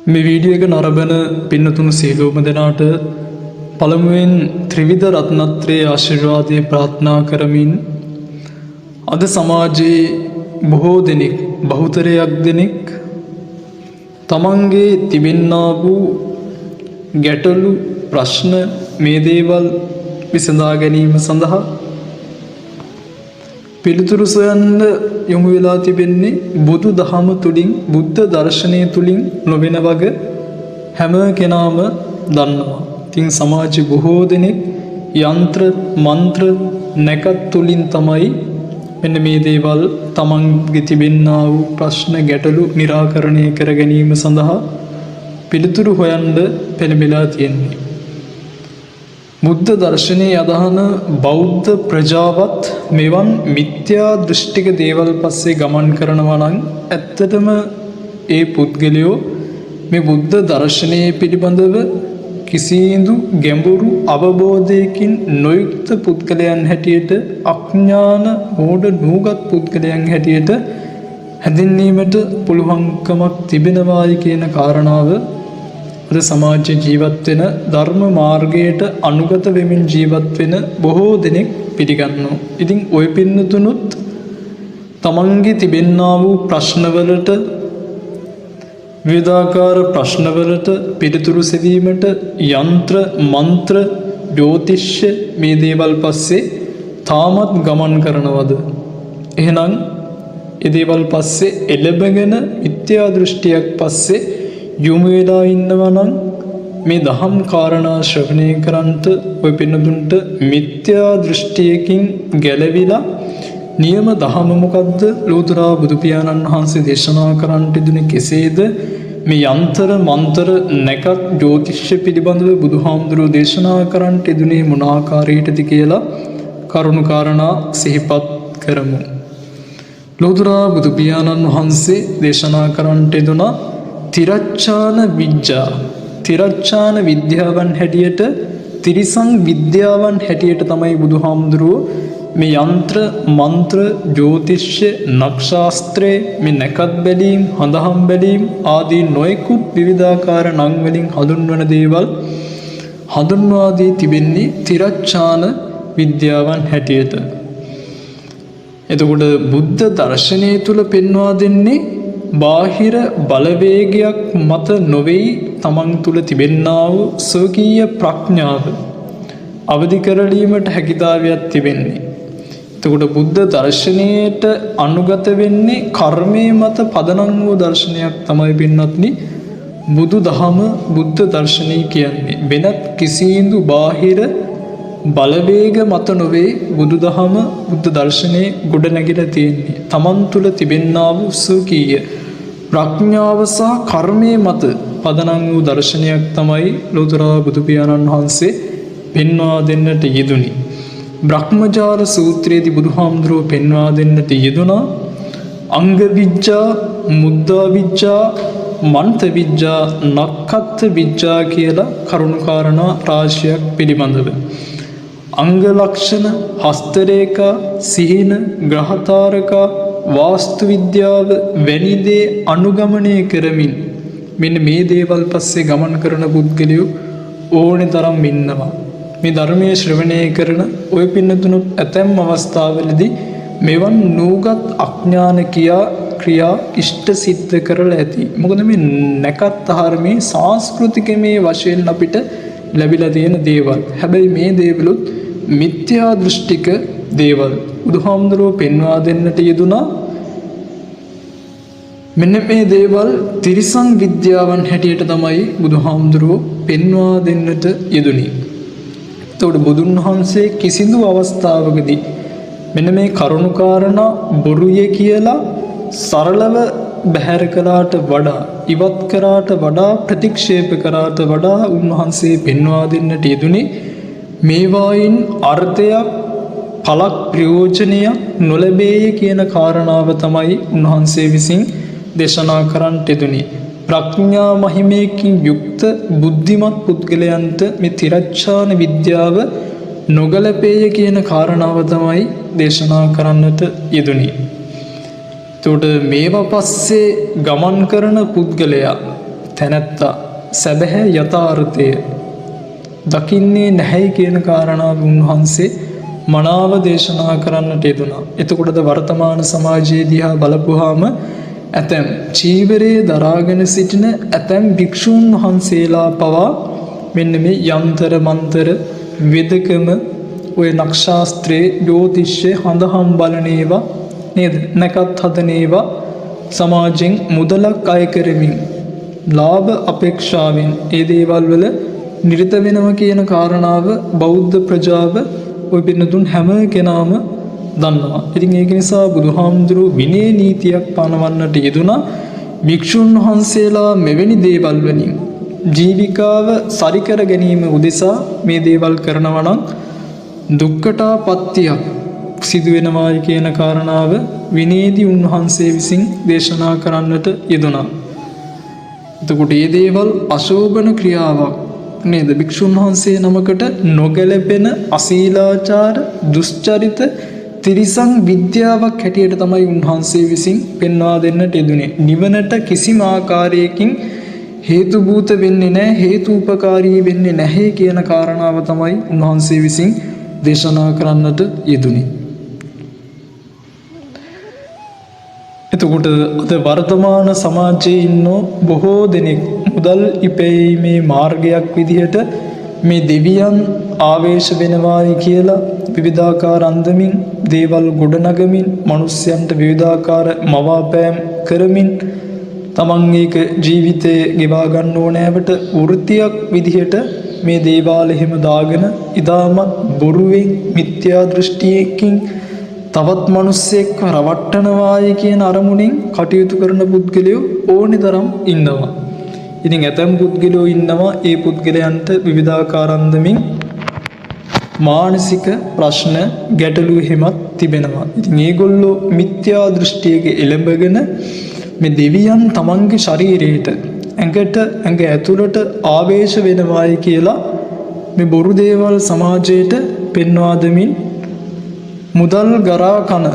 මේ වීඩියෝ එක නරඹන පින්නතුණු සියලුම දෙනාට පළමුවෙන් ත්‍රිවිධ රත්නත්‍රයේ ආශිර්වාදය ප්‍රාර්ථනා කරමින් අද සමාජයේ බොහෝ දෙනෙක් බහුතරයක් දෙනෙක් තමන්ගේ තිබෙන්නා වූ ගැටලු ප්‍රශ්න මේ දේවල් විසඳා ගැනීම සඳහා පිළිතුරු සොයන්න යොමු වෙලා තිබෙන්නේ බුදු දහම තුලින් බුද්ධ දර්ශනය තුලින් නොවන වග හැම කෙනාම දන්නවා. ඉතින් සමාජයේ බොහෝ දෙනෙක් යන්ත්‍ර මන්ත්‍ර නැකත් තුලින් තමයි මෙන්න මේ දේවල් තමන්ගේ තිබෙන්නා වූ ප්‍රශ්න ගැටලු निराකරණය කර ගැනීම සඳහා පිළිතුරු හොයන්න පෙළඹලා තියෙන්නේ. බුද්ධ දර්ශනයේ අදහන බෞද්ධ ප්‍රජාවත් මෙවන් මිත්‍යා දෘෂ්ටික දේවල් පස්සේ ගමන් කරනවා නම් ඇත්තටම ඒ පුද්ගලයෝ මේ බුද්ධ දර්ශනයේ පිළිබඳව කිසිදු ගැඹුරු අවබෝධයකින් නොයුක්ත පුද්ගලයන් හැටියට අඥාන මෝඩ නූගත් පුද්ගලයන් හැටියට හැඳින්වීමට පුළුවන්කමක් තිබෙනවායි කියන කාරණාව අද සමාජයේ ජීවත් වෙන ධර්ම මාර්ගයට අනුගත වෙමින් ජීවත් වෙන බොහෝ දෙනෙක් පිළිගන්නවා. ඉතින් ওই පින්නතුනුත් තමන්ගේ තිබෙන්නා වූ ප්‍රශ්නවලට විවිධාකාර ප්‍රශ්නවලට පිළිතුරු සෙවීමට යන්ත්‍ර මන්ත්‍ර ජ්‍යොතිෂ්‍ය මේ දේවල් පස්සේ තාමත් ගමන් කරනවද? එහෙනම් ඒ දේවල් පස්සේ එළඹගෙන මිත්‍යා දෘෂ්ටියක් පස්සේ යොමු වෙලා ඉන්නවා නම් මේ දහම් කාරණා ශ්‍රවණය කරන්ට ඔය පින්නතුන්ට මිත්‍යා දෘෂ්ටියකින් ගැලවිලා නියම දහම මොකද්ද? ලෝතර බුදු පියාණන් වහන්සේ දේශනා කරන්නට දුන්නේ කෙසේද? මේ යන්ත්‍ර මන්ත්‍ර නැකත් ජ්‍යොතිෂ්‍ය පිළිබඳව බුදුහාමුදුරුවෝ දේශනා කරන්නට දුන්නේ මොන ආකාරයටද කියලා කරුණු කාරණා සිහිපත් කරමු. ලෝතර බුදු පියාණන් වහන්සේ දේශනා කරන්නට දුනා තිරච්ඡාන විද්‍යා තිරච්ඡාන විද්‍යාවන් හැටියට තිරිසන් විද්‍යාවන් හැටියට තමයි බුදුහාමුදුරුවෝ මේ යන්ත්‍ර මන්ත්‍ර ජ්‍යොතිෂ්‍ය නක්ෂාස්ත්‍රය මේ නැකත් බැලීම් හඳහම් බැලීම් ආදී නොයෙකුත් විවිධාකාර නම් වලින් හඳුන්වන දේවල් හඳුන්වා දී තිබෙන්නේ තිරච්ඡාන විද්‍යාවන් හැටියට. එතකොට බුද්ධ දර්ශනය තුල පෙන්වා දෙන්නේ බාහිර බලවේගයක් මත නොවේයි තමන් තුළ තිබෙන්නා වූ ස්වකීය ප්‍රඥාව අවදි කරලීමට හැකියාවක් තිබෙන්නේ. එතකොට බුද්ධ දර්ශනයට අනුගත වෙන්නේ කර්මයේ මත පදනම් වූ දර්ශනයක් තමයි පින්වත්නි බුදු දහම බුද්ධ දර්ශනය කියන්නේ. වෙනත් කිසිදු බාහිර බලවේග මත නොවේ බුදු දහම බුද්ධ දර්ශනයේ ගොඩ නැගිලා තියෙන්නේ. තමන් තුළ තිබෙන්නා වූ ස්වකීය ප්‍රඥාව සහ කර්මයේ මත පදනම් වූ දර්ශනයක් තමයි ලෝතර බුදු පියාණන් වහන්සේ පෙන්වා දෙන්නට යෙදුනි. බ්‍රහ්මජාල සූත්‍රයේදී බුදුහාමුදුරුවෝ පෙන්වා දෙන්නට යෙදුනා අංග විජ්ජා, මුද්දා විජ්ජා, මන්ත විජ්ජා, නක්ඛත් විජ්ජා කියලා කරුණු කාරණා රාශියක් පිළිබඳව. අංග ලක්ෂණ, හස්ත රේඛා, සිහින, ග්‍රහතාරකා, වාස්තු විද්‍යාව වැනි දේ අනුගමනය කරමින් මෙන්න මේ දේවල් පස්සේ ගමන් කරන පුද්ගලයෝ ඕනේ තරම් ඉන්නවා. මේ ධර්මයේ ශ්‍රවණය කරන ඔය පින්නතුණුත් ඇතැම් අවස්ථාවලදී මෙවන් නූගත් අඥාන ක්‍රියා ඉෂ්ට සිද්ධ කරලා ඇති. මොකද මේ නැකත් ධර්මයේ සංස්කෘතිකමේ වශයෙන් අපිට ලැබිලා තියෙන දේවල්. හැබැයි මේ දේවලුත් මිත්‍යා දෘෂ්ටික දේවල්. බුදුහාමුදුරුවෝ පෙන්වා දෙන්නට යෙදුනා මෙන්න මේ දේවල් තිරිසන් විද්‍යාවන් හැටියට තමයි බුදුහාමුදුරුවෝ පෙන්වා දෙන්නට යෙදුනේ. එතකොට බුදුන් වහන්සේ කිසිදු අවස්ථාවකදී මෙන්න මේ කරුණු කාරණා බොරුය කියලා සරලව බැහැර කළාට වඩා ඉවත් කරාට වඩා ප්‍රතික්ෂේප කරාට වඩා උන්වහන්සේ පෙන්වා දෙන්නට යෙදුනේ මේවායින් අර්ථයක් පලක් ප්‍රයෝජනයක් නොලැබේය කියන කාරණාව තමයි උන්වහන්සේ විසින් දේශනා කරන්නට යෙදුනේ. ප්‍රඥා මහිමයකින් යුක්ත බුද්ධිමත් පුද්ගලයන්ට මේ තිරච්ඡාන විද්‍යාව නොගැලපේය කියන කාරණාව තමයි දේශනා කරන්නට යෙදුනේ. එතකොට මේවා පස්සේ ගමන් කරන පුද්ගලයා තැනැත්තා සැබෑ යථාර්ථය දකින්නේ නැහැයි කියන කාරණාව උන්වහන්සේ මනාව දේශනා කරන්නට යෙදුණා. එතකොටද වර්තමාන සමාජයේ දිහා බලපුවාම ඇතැම් චීවරයේ දරාගෙන සිටින ඇතැම් භික්ෂූන් වහන්සේලා පවා මෙන්න මේ යන්තර මන්තර වෙදකම ඔය නක්ෂාස්ත්‍රයේ ජ්‍යෝතිෂ්‍ය හඳහම් බලන ඒවා නේද නැකත් හදන ඒවා සමාජයෙන් මුදලක් අය කරමින් ලාභ අපේක්ෂාවෙන් ඒ දේවල් වල නිරත වෙනවා කියන කාරණාව බෞද්ධ ප්‍රජාව ඔය පින්නතුන් හැම කෙනාම දන්නවා. ඉතින් ඒක නිසා බුදුහාමුදුරුවෝ විනය නීතියක් පනවන්නට යෙදුණා. භික්ෂුන් වහන්සේලා මෙවැනි දේවල් වලින් ජීවිකාව සරිකර ගැනීම උදෙසා මේ දේවල් කරනවා නම් දුක්ඛටාපත්තියක් සිදු වෙනවායි කියන කාරණාව විනේදී උන්වහන්සේ විසින් දේශනා කරන්නට යෙදුණා. එතකොට මේ දේවල් අශෝභන ක්‍රියාවක් නේද? භික්ෂුන් වහන්සේ නමකට නොගැලපෙන අශීලාචාර දුෂ්චරිත තිරිසන් විද්‍යාවක් හැටියට තමයි උන්වහන්සේ විසින් පෙන්වා දෙන්නට යෙදුනේ. නිවනට කිසිම ආකාරයකින් හේතුභූත වෙන්නේ නැහැ, හේතුපකාරී වෙන්නේ නැහැ කියන කාරණාව තමයි උන්වහන්සේ විසින් දේශනා කරන්නට යෙදුනේ. එතකොට අද වර්තමාන සමාජයේ ඉන්න බොහෝ දෙනෙක් මුදල් ඉපැයීමේ මාර්ගයක් විදිහට මේ දෙවියන් ආවේශ වෙනවායි කියලා විවිධාකාර අන්දමින් දේවල් ගොඩනගමින් මිනිස්යන්ට විවිධාකාර මවාපෑම් කරමින් තමන් ඒක ජීවිතේ ගෙවා ගන්න ඕනෑවට වෘත්තියක් විදිහට මේ දේවාල එහෙම දාගෙන ඉදාමත් බොරුවෙන් මිත්‍යා දෘෂ්ටියකින් තවත් මිනිස්සෙක්ව රවට්ටනවායි කියන අරමුණින් කටයුතු කරන පුද්ගලයෝ ඕනි තරම් ඉන්නවා. ඉතින් ඇතැම් පුද්ගලයෝ ඉන්නවා ඒ පුද්ගලයන්ට විවිධාකාර අන්දමින් මානසික ප්‍රශ්න ගැටලු එහෙමත් තිබෙනවා. ඉතින් මේගොල්ලෝ මිත්‍යා දෘෂ්ටියක එළඹගෙන මේ දෙවියන් තමන්ගේ ශරීරයට ඇඟ ඇතුළට ආවේශ වෙනවායි කියලා මේ බොරු දේවල් සමාජයට පෙන්වා දෙමින් මුදල් ගරා කන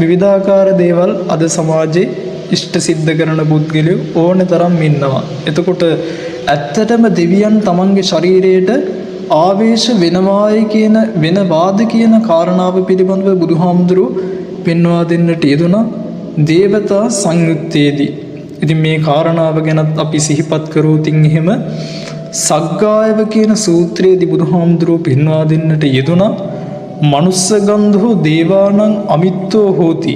විවිධාකාර දේවල් අද සමාජයේ ඉෂ්ට සිද්ධ කරන පුද්ගලයෝ ඕන තරම් ඉන්නවා. එතකොට ඇත්තටම දෙවියන් තමන්ගේ ශරීරයට ආවේශ වෙනවායි කියන වෙනවාද කියන කාරණාව පිළිබඳව බුදුහාමුදුරුවෝ පෙන්වා දෙන්නට යෙදුණා දේවතා සංයුත්තේදී. ඉතින් මේ කාරණාව ගැනත් අපි සිහිපත් කරෝතින් එහෙම සග්ගායව කියන සූත්‍රයේදී බුදුහාමුදුරුවෝ පෙන්වා දෙන්නට යෙදුණා මනුස්ස ගන්ධෝ දේවානං අමිත්තෝ හෝති.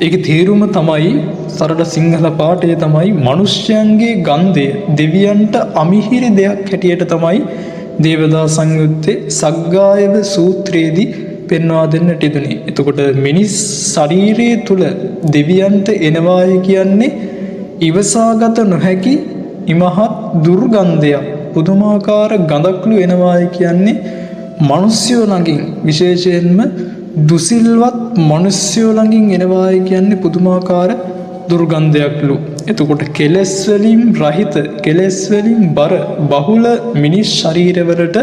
ඒක තේරුම තමයි සරල සිංහල පාඨය තමයි මිනිස්යන්ගේ ගන්ධය දෙවියන්ට අමිහිරි දෙයක් හැටියට තමයි දේවදා සංයුත්තේ සග්ගායව සූත්‍රයේදී පෙන්වා දෙන්නට යෙදුනේ. එතකොට මිනිස් ශරීරයේ තුල දෙවියන්ට එනවායි කියන්නේ ඉවසාගත නොහැකි ඉමහත් දුර්ගන්ධයක් පුදුමාකාර ගඳක්ලු එනවායි කියන්නේ මනුස්යෝ ළඟින් විශේෂයෙන්ම දුසිල්වත් මනුස්යෝ ළඟින් එනවායි කියන්නේ පුදුමාකාර දුර්ගන්ධයක්ලු. එතකොට කෙලෙස් වලින් රහිත කෙලෙස් වලින් බර බහුල මිනිස් ශරීරවලට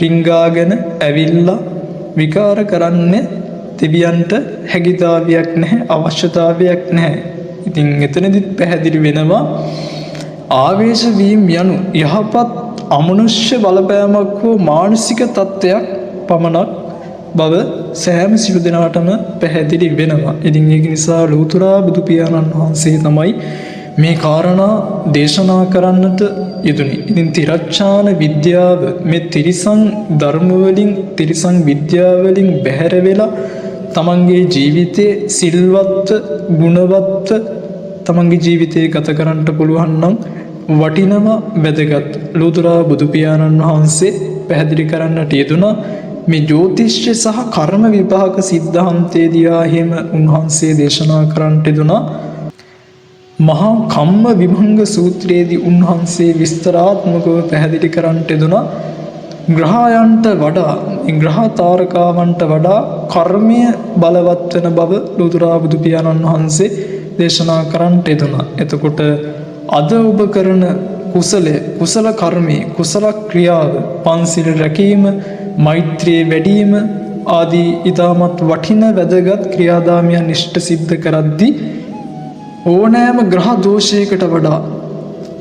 රිංගාගෙන ඇවිල්ලා විකාර කරන්නේ දෙවියන්ට හැකියාවක් නැහැ, අවශ්‍යතාවයක් නැහැ. ඉතින් එතනදිත් පැහැදිලි වෙනවා ආවේශ වීම යනු යහපත් අමනුෂ්‍ය බලපෑමක් හෝ මානසික තත්ත්වයක් පමණක් බව සෑම සිළු දෙනාටම පැහැදිලි වෙනවා. ඉතින් ඒක නිසා ලෝතර බුදු පියාණන් වහන්සේ තමයි මේ කාරණා දේශනා කරන්නට යෙදුනේ. ඉතින් තිරච්ඡාන විද්‍යාව මේ තිරිසන් ධර්ම වලින් තිරිසන් විද්‍යාව වලින් බැහැර වෙලා තමන්ගේ ජීවිතයේ සිල්වත් ගුණවත් තමන්ගේ ජීවිතය ගත කරන්න පුළුවන් නම් වටිනවා වැදගත්. ලෝතර බුදු පියාණන් වහන්සේ පැහැදිලි කරන්නට යෙදුණා මේ ජ්‍යොතිෂ්‍ය සහ කර්ම විපාක සිද්ධාන්තයේදී ආහෙම උන්වහන්සේ දේශනා කරන්නට යෙදුණා. මහා කම්ම විභංග සූත්‍රයේදී උන්වහන්සේ විස්තරාත්මකව පැහැදිලි කරන්නට යෙදුණා ග්‍රහයන්ට වඩා ග්‍රහ තාරකාවන්ට වඩා කර්මය බලවත් වෙන බව ලෝතර බුදු පියාණන් වහන්සේ දේශනා කරන්නට යෙදුණා. එතකොට අද ඔබ කරන කුසල කර්මයේ කුසල ක්‍රියාව පන්සිල් රැකීම මෛත්‍රිය වැඩිම ආදී ඊටමත් වටින වැදගත් ක්‍රියාදාමයන් ඉෂ්ට සිද්ධ කරද්දී ඕනෑම ග්‍රහ දෝෂයකට වඩා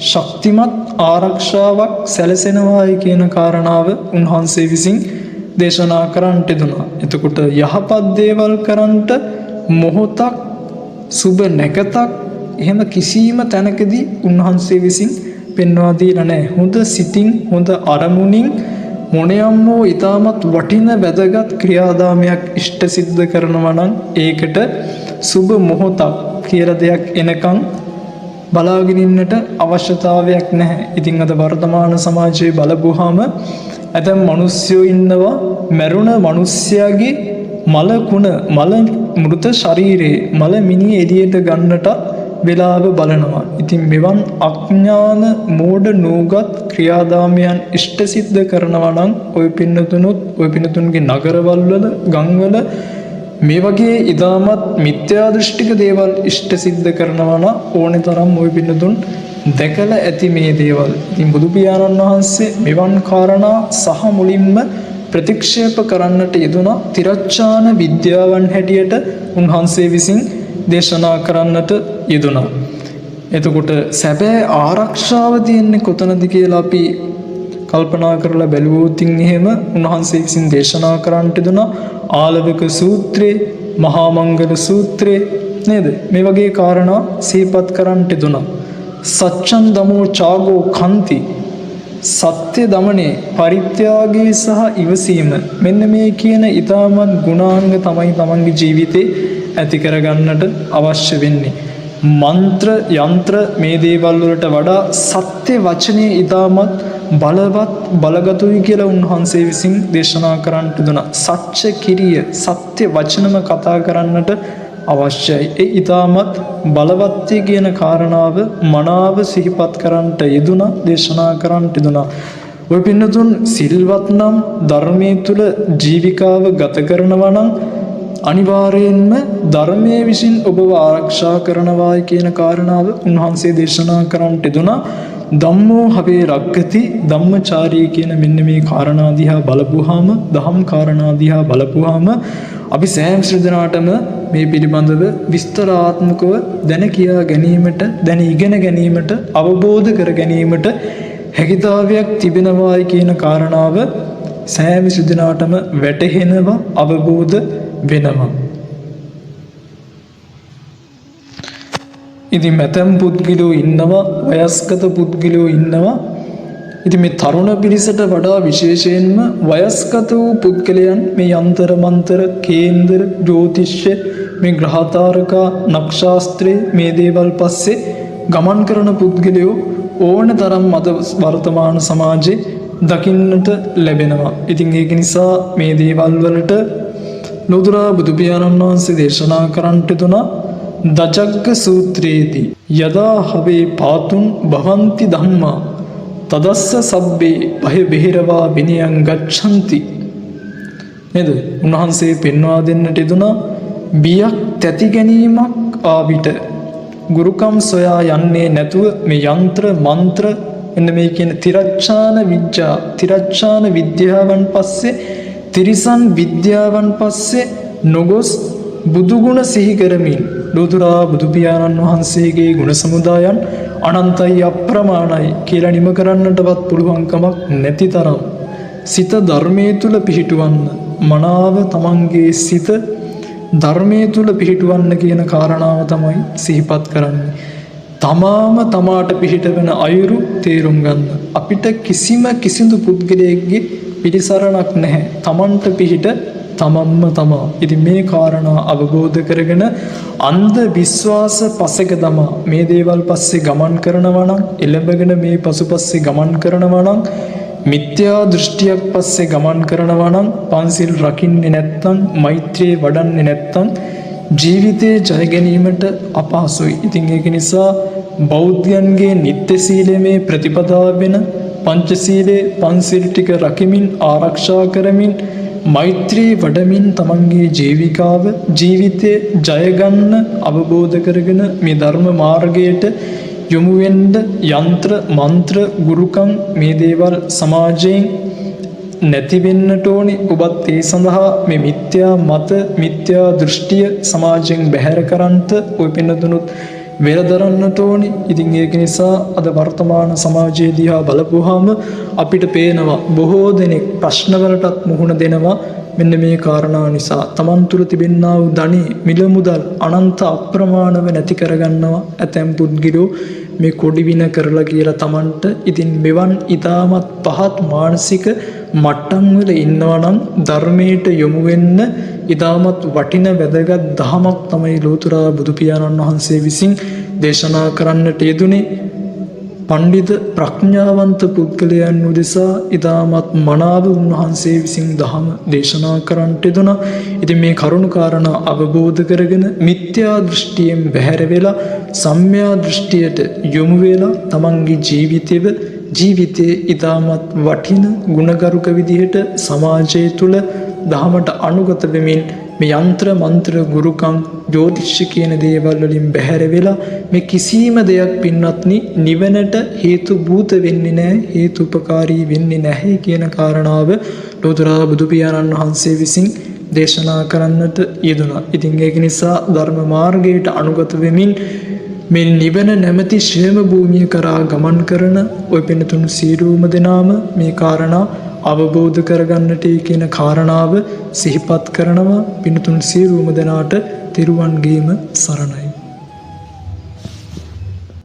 ශක්තිමත් ආරක්ෂාවක් සැලසෙනවායි කියන කාරණාව උන්වහන්සේ විසින් දේශනා කරන්නට දුනා. එතකොට යහපත් දේවල් කරන්නට මොහොතක් සුබ නැකතක් එහෙම කිසිම තැනකදී උන්වහන්සේ විසින් පෙන්වා දීලා නැහැ. හොඳ සිතින් හොඳ අරමුණින් මොනියම් වූ ඊටමත් වටින වැදගත් ක්‍රියාදාමයක් ඉෂ්ට සිද්ධ කරනවා නම් ඒකට සුබ මොහොතක් කියලා දෙයක් එනකන් බලාගෙන ඉන්නට අවශ්‍යතාවයක් නැහැ. ඉතින් අද වර්තමාන සමාජයේ බලපුවාම ඇතැම් මිනිස්සුયો ඉන්නවා මරුණ මිනිස්යාගේ මල කුණ මල මෘත ශරීරයේ මල මිනි එළියට ගන්නට වෙලාව බලනවා. ඉතින් මෙවන් අඥාන මෝඩ නූගත් ක්‍රියාදාමයන් ඉෂ්ට සිද්ධ කරනවා නම් ඔය පින්නතුනොත් ඔය පින්නතුන්ගේ නගරවල වල ගම්වල මේ වගේ ඉදාමත් මිත්‍යා දෘෂ්ටික දේවල් ඉෂ්ට සිද්ධ කරනවා නම් ඕනේ තරම් ඔය පින්නතුන් දැකලා ඇති මේ දේවල්. ඉතින් බුදු පියාණන් වහන්සේ මෙවන් කාරණා සහ මුලින්ම ප්‍රතික්ෂේප කරන්නට යෙදුනා තිරච්ඡාන විද්‍යාවන් හැටියට උන්වහන්සේ විසින් දේශනා කරන්නට යෙදුනා. එතකොට සැබෑ ආරක්ෂාව තියෙන්නේ කොතනද කියලා අපි කල්පනා කරලා බැලුවොත් එහෙම උන්වහන්සේ විසින් දේශනා කරන්නට යෙදුනා ආලවක සූත්‍රේ, මහා මංගල සූත්‍රේ නේද? මේ වගේ කාරණා සිහිපත් කරන්නට යෙදුනා. සච්ඡන් දමෝ චාගෝ කන්ති සත්‍ය දමනේ පරිත්‍යාගයේ සහ ඉවසීම මෙන්න මේ කියන ඊටමත් ගුණාංග තමයි තමන්ගේ ජීවිතේ ඇති කරගන්නට අවශ්‍ය වෙන්නේ. මන්ත්‍ර යන්ත්‍ර මේ දේවල් වලට වඩා සත්‍ය වචනේ ඊටමත් බලවත් බලගතුයි කියලා උන්වහන්සේ විසින් දේශනා කරන්නට දුනා. සත්‍ය කිරිය සත්‍ය වචනම කතා කරන්නට අවශ්‍යයි. ඒ ඊටමත් බලවත්ය කියන කාරණාව මනාව සිහිපත් කරන්නට යෙදුනා දේශනා කරන්නට යෙදුනා. ඔය පින්නතුන් සිල්වත් නම් ධර්මයේ තුල ජීවිකාව ගත කරනවා නම් අනිවාර්යයෙන්ම ධර්මයේ විසින් ඔබව ආරක්ෂා කරනවායි කියන කාරණාව උන්වහන්සේ දේශනා කරන්නට යෙදුනා. ධම්මෝ හවේ රක්කති ධම්මචාරී කියන මෙන්න මේ කාරණා දිහා බලපුවාම දහම් කාරණා දිහා බලපුවාම අපි සෑම ශ්‍රද්ධාවටම මේ පිළිබඳව විස්තරාත්මකව දැන කියා ගැනීමට දැන ඉගෙන ගැනීමට අවබෝධ කර ගැනීමට හැකියාවක් තිබෙනවායි කියන කාරණාව සෑම ශ්‍රද්ධාවටම වැටහෙනවා අවබෝධ වෙනවා. ඉතින් මතම් පුද්ගලෝ ඉන්නවා වයස්ගත පුද්ගලෝ ඉන්නවා. ඉතින් මේ තරුණ පිරිසට වඩා විශේෂයෙන්ම වයස්ගත වූ පුද්ගලයන් මේ යන්ත්‍ර මන්ත්‍ර කේන්දර ජ්‍යොතිෂ්‍ය මේ ග්‍රහතාරකා නක්ෂාස්ත්‍රේ මේ දේවල් පස්සේ ගමන් කරන පුද්ගලයෝ ඕන තරම් අද වර්තමාන සමාජයේ දකින්නට ලැබෙනවා. ඉතින් ඒක නිසා මේ දේවල් වලට ලෝතුරා බුදු පියාණන් වහන්සේ දේශනා කරන්නට දුනා දජග්ග සූත්‍රයේදී යදා හවේ පාතුන් භවಂತಿ ධම්මා තදස්ස සබ්බේ භය බෙහෙරවා විනයං ගච්ඡanti නේද? උන්වහන්සේ පෙන්වා දෙන්නට යෙදුනා බියක් තැති ගැනීමක් ආවිට ගුරුකම් සොයා යන්නේ නැතුව මේ යන්ත්‍ර මන්ත්‍ර එන්න මේ කියන තිරච්ඡාන විද්‍යාවන් පස්සේ තිරිසන් විද්‍යාවන් පස්සේ නොගොස් බුදුගුණ සිහි කරමින් ලෝතුරා බුදු පියාණන් වහන්සේගේ ගුණ සමුදායන් අනන්තයි අප්‍රමාණයි කියලා නිම කරන්නටවත් පුළුවන්කමක් නැති තරම් සිත ධර්මයේ තුල පිහිටවන්න මනාව තමන්ගේ සිත ධර්මයේ තුල පිහිටවන්න කියන කාරණාව තමයි සිහිපත් කරන්නේ. තමාම තමාට පිහිටවන අයුරු තේරුම් ගන්න. අපිට කිසිදු පුද්ගලයෙක්ගේ පිළිසරණක් නැහැ. තමන්ට පිහිට තමන්ම තමා. ඉතින් මේ කාරණා අවබෝධ කරගෙන අන්ධ විශ්වාස පසෙක දමා මේ දේවල් පස්සේ ගමන් කරනවා නම් එළඹගෙන මේ පසුපස්සේ ගමන් කරනවා නම් මිත්‍යා දෘෂ්ටියක් පස්සේ ගමන් කරනවා නම් පන්සිල් රකින්නේ නැත්නම් මෛත්‍රිය වඩන්නේ නැත්නම් ජීවිතේ ජය ගැනීමට අපහසුයි. ඉතින් ඒක නිසා බෞද්ධයන්ගේ නිත්‍ය සීලයේ ප්‍රතිපදාව වෙන පංචශීලයේ පන්සිල් ටික රකිමින් ආරක්ෂා කරමින් මෛත්‍රී වඩමින් තමන්ගේ ජීවිතේ ජය ගන්න අවබෝධ කරගෙන මේ ධර්ම මාර්ගයට යොමු වෙන්න යන්ත්‍ර මන්ත්‍ර ගුරුකම් මේ දේවල් සමාජයෙන් නැති වෙන්නට ඕනේ. ඔබත් ඒ සඳහා මේ මිත්‍යා මත මිත්‍යා දෘෂ්ටිය සමාජයෙන් බැහැර කරන්ට ඔය පින්නතුනුත් වෙරදරන්නට ඕනි. ඉතින් ඒක නිසා අද වර්තමාන සමාජයේ දිහා බලපුවාම අපිට පේනවා බොහෝ දෙනෙක් ප්‍රශ්නවලටත් මුහුණ දෙනවා මෙන්න මේ කාරණා නිසා. තමන් තුළ තිබෙනා වූ ධනෙ මිල මුදල් අනන්ත අප්‍රමාණව නැති කරගන්නවා ඇතැම් පුද්ගලයෝ මේ කොඩි වින කරලා කියලා තමන්ට. ඉතින් මෙවන් ඊටමත් පහත් මානසික මට්ටම් වල ඉන්නවා නම් ධර්මයට යොමු වෙන්න ඊටමත් වටින වැදගත් දහමක් තමයි ලෝතර බුදු පියාණන් වහන්සේ විසින් දේශනා කරන්නට යෙදුනේ. පණ්ඩිත ප්‍රඥාවන්ත පුද්ගලයන් උදෙසා ඊටමත් මනාව උන්වහන්සේ විසින් දහම දේශනා කරන්නට යෙදුණා. ඉතින් මේ කරුණු කාරණා අවබෝධ කරගෙන මිත්‍යා දෘෂ්ටියෙන් බැහැර වෙලා සම්‍යා දෘෂ්ටියට යොමු වෙලා තමන්ගේ ජීවිතයේ ඊටමත් වටින ගුණගරුක විදිහට සමාජය තුළ දහමට අනුගත වෙමින් මේ යంత్ర මන්ත්‍ර ගුරුකම් ජ්‍යොතිෂ කියන දේවල් වලින් බැහැර වෙලා මේ කිසිම දෙයක් පින්වත්නි නිවනට හේතු භූත වෙන්නේ නැහැ, හේතුපකාරී වෙන්නේ නැහැ කියන කාරණාව ලෝතර බුදු පියාණන් වහන්සේ විසින් දේශනා කරන්නට යෙදුණා. ඉතින් ඒක නිසා ධර්ම මාර්ගයට අනුගත වෙමින් මේ නිවන නැමැති ශ්‍රේම භූමිය කරා ගමන් කරන ඔය පින්තුන් සීලූම දෙනාම මේ කාරණා අවබෝධ කරගන්නට කියන කාරණාව සිහිපත් කරනවා. පින්තුන් සීලූම දෙනාට තෙරුවන්ගේම සරණයි.